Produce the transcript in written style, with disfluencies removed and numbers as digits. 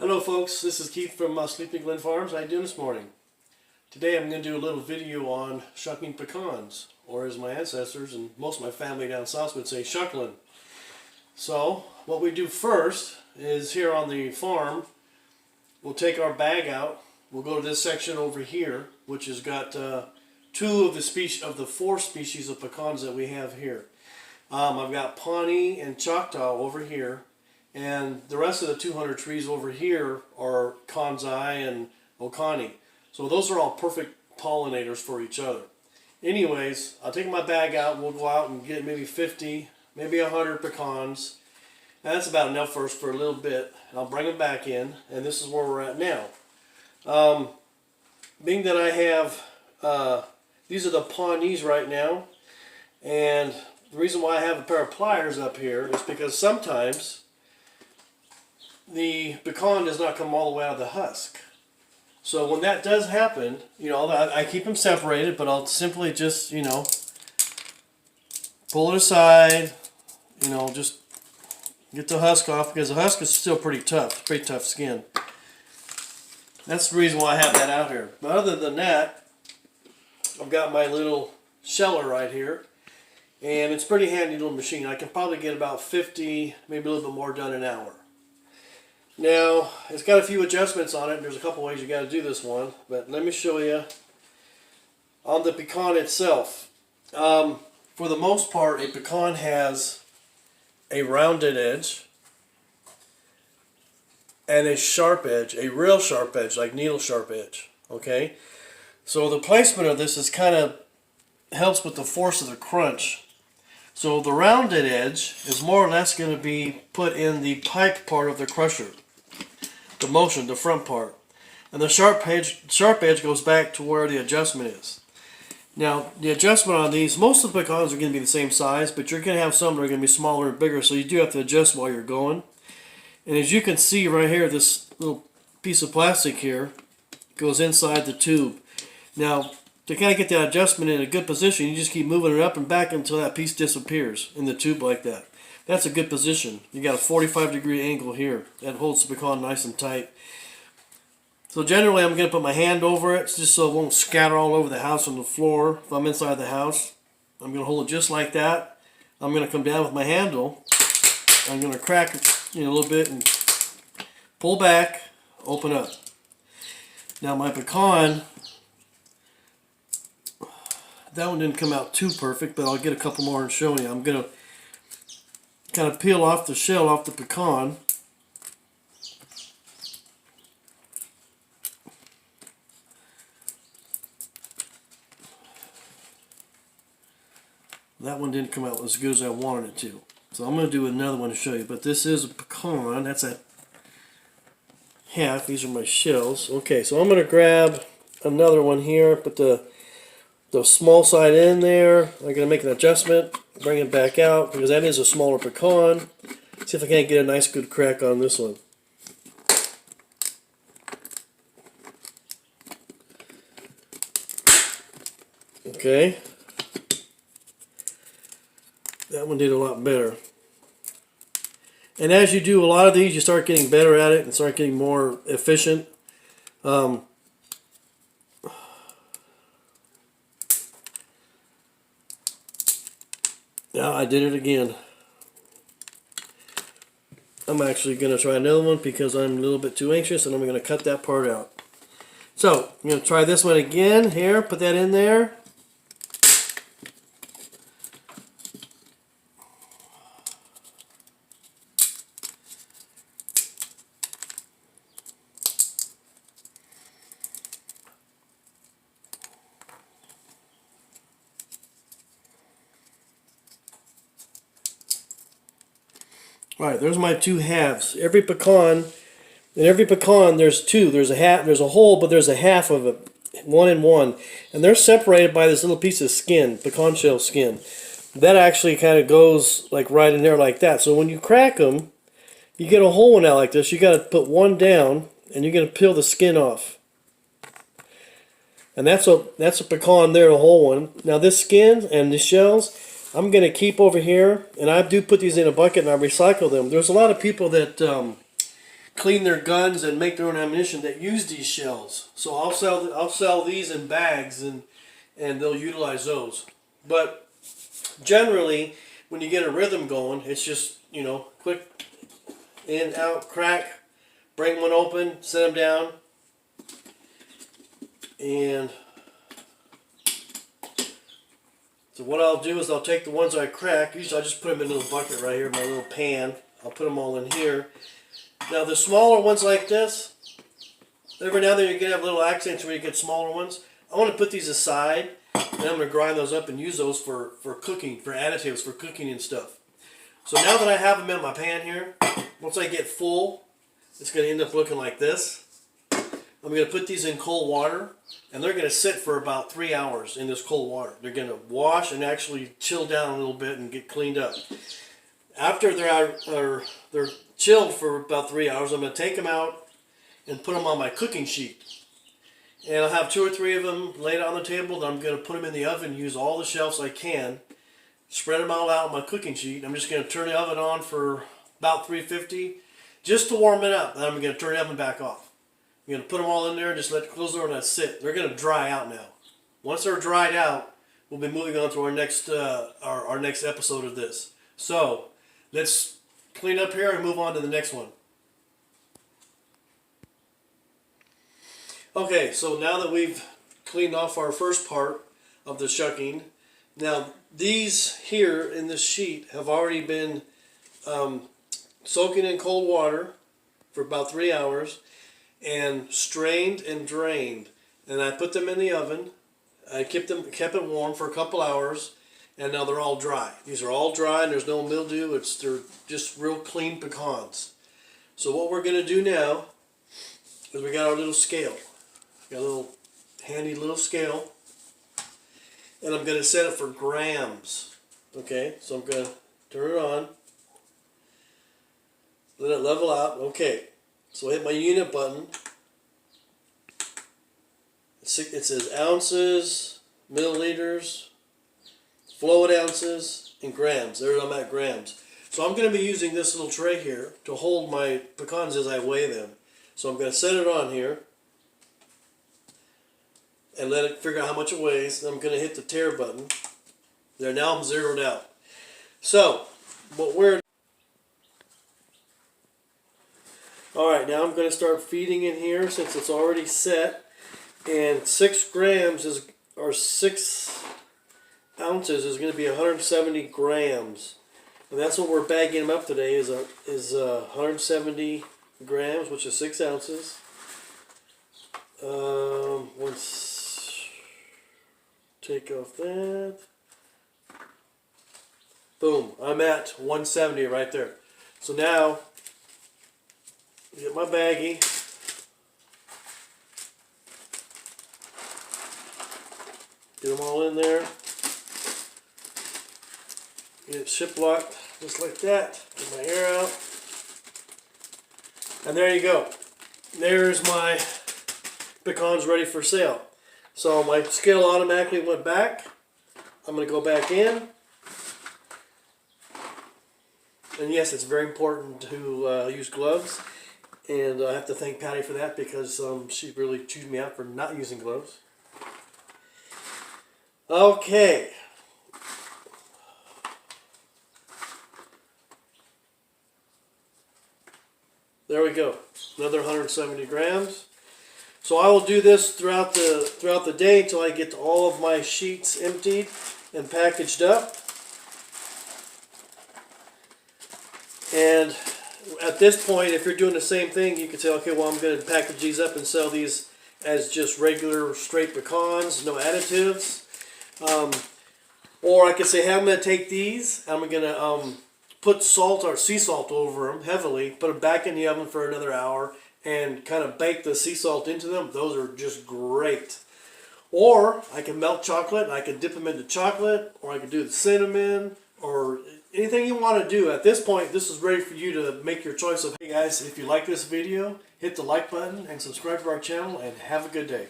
Hello folks, this is Keith from Sleeping Glen Farms. How you doing this morning? Today I'm going to do a little video on shucking pecans, or as my ancestors and most of my family down south would say, shuckling. So what we do first is here on the farm, we'll take our bag out. We'll go to this section over here, which has got two of the four species of pecans that we have here. I've got Pawnee and Choctaw over here. And the rest of the 200 trees over here are Kanzai and Okani. So those are all perfect pollinators for each other. Anyways, I'll take my bag out and we'll go out and get maybe 50, maybe 100 pecans. And that's about enough for us for a little bit. I'll bring them back in, and this is where we're at now. Being that I have, these are the Pawnees right now. And the reason why I have a pair of pliers up here is because sometimes the pecan does not come all the way out of the husk. So when that does happen, I keep them separated, but I'll simply just, pull it aside, just get the husk off, because the husk is still pretty tough skin. That's the reason why I have that out here. But other than that, I've got my little sheller right here, and it's a pretty handy little machine. I can probably get about 50, maybe a little bit more done an hour. Now, it's got a few adjustments on it. There's a couple ways you got to do this one, but let me show you on the pecan itself. For the most part, a pecan has a rounded edge and a sharp edge, a real sharp edge, like needle sharp edge. Okay, so the placement of this is kind of helps with the force of the crunch. So the rounded edge is more or less going to be put in the pipe part of the crusher. The motion, the front part. And the sharp edge goes back to where the adjustment is. Now, the adjustment on these, most of the pecans are going to be the same size, but you're going to have some that are going to be smaller and bigger, so you do have to adjust while you're going. And as you can see right here, this little piece of plastic here goes inside the tube. Now, to kind of get that adjustment in a good position, you just keep moving it up and back until that piece disappears in the tube like that. That's a good position. You got a 45-degree angle here. That holds the pecan nice and tight. So generally I'm going to put my hand over it just so it won't scatter all over the house on the floor. If I'm inside the house, I'm going to hold it just like that. I'm going to come down with my handle. I'm going to crack it a little bit and pull back, open up. Now my pecan, that one didn't come out too perfect, but I'll get a couple more and show you. I'm going to kind of peel off the shell off the pecan. That one didn't come out as good as I wanted it to. So I'm going to do another one to show you. But this is a pecan. That's a half. These are my shells. Okay, so I'm going to grab another one here. Put the small side in there. I'm going to make an adjustment. Bring it back out because that is a smaller pecan. See if I can't get a nice good crack on this one. Okay. That one did a lot better. And as you do a lot of these, you start getting better at it and start getting more efficient. Now I did it again. I'm actually going to try another one because I'm a little bit too anxious, and I'm going to cut that part out. So I'm going to try this one again here, put that in there. Alright, there's my two halves. In every pecan there's two. There's a whole, but there's a half of it. One and one. And they're separated by this little piece of skin, pecan shell skin. That actually kind of goes like right in there like that. So when you crack them, you get a whole one out like this. You got to put one down, and you're going to peel the skin off. And that's a pecan there, a whole one. Now this skin and the shells, I'm going to keep over here, and I do put these in a bucket and I recycle them. There's a lot of people that clean their guns and make their own ammunition that use these shells. So I'll sell these in bags, and they'll utilize those. But generally, when you get a rhythm going, it's just, you know, quick in, out, crack, break one open, set them down, and so what I'll do is I'll take the ones I crack. Usually I just put them in a little bucket right here, my little pan. I'll put them all in here. Now the smaller ones like this, every now and then you're going to have little accidents where you get smaller ones. I want to put these aside, and I'm going to grind those up and use those for cooking, for additives, for cooking and stuff. So now that I have them in my pan here, once I get full, it's going to end up looking like this. I'm going to put these in cold water, and they're going to sit for about 3 hours in this cold water. They're going to wash and actually chill down a little bit and get cleaned up. After they're chilled for about 3 hours, I'm going to take them out and put them on my cooking sheet. And I'll have 2 or 3 of them laid out on the table. Then I'm going to put them in the oven, use all the shelves I can, spread them all out on my cooking sheet. I'm just going to turn the oven on for about 350 just to warm it up. Then I'm going to turn the oven back off. I'm going to put them all in there and just let it close the door and let it sit. They're going to dry out now. Once they're dried out, we'll be moving on to our next our next episode of this. So let's clean up here and move on to the next one. Okay, so now that we've cleaned off our first part of the shucking, now these here in this sheet have already been soaking in cold water for about 3 hours and strained and drained. And I put them in the oven. I kept it warm for a couple hours, and now they're all dry. These are all dry and there's no mildew. They're just real clean pecans. So what we're going to do now is we got our little scale. Got a little handy little scale, and I'm going to set it for grams. Okay, so I'm going to turn it on, let it level out. Okay, so I hit my unit button. It says ounces, milliliters, fluid ounces, and grams. There I'm at grams. So I'm going to be using this little tray here to hold my pecans as I weigh them. So I'm going to set it on here and let it figure out how much it weighs. Then I'm going to hit the tare button. There, now I'm zeroed out. So, alright, now I'm going to start feeding in here since it's already set. And 6 grams or 6 ounces is going to be 170 grams. And that's what we're bagging them up today is 170 grams, which is 6 ounces. Let's take off that. Boom, I'm at 170 right there. So now, get my baggie. Get them all in there. Get it shiplocked just like that. Get my air out. And there you go. There's my pecans ready for sale. So my scale automatically went back. I'm going to go back in. And yes, it's very important to use gloves. And I have to thank Patty for that because she really chewed me out for not using gloves. Okay. There we go. Another 170 grams. So I will do this throughout the day until I get all of my sheets emptied and packaged up. And at this point, if you're doing the same thing, you can say, okay, well, I'm going to package these up and sell these as just regular straight pecans, no additives. Or I could say, hey, I'm going to take these, I'm going to put salt or sea salt over them heavily, put them back in the oven for another hour, and kind of bake the sea salt into them. Those are just great. Or I can melt chocolate, and I can dip them into chocolate, or I can do the cinnamon, or anything you want to do. At this point, this is ready for you to make your choice of, hey guys, if you like this video, hit the like button and subscribe to our channel, and have a good day.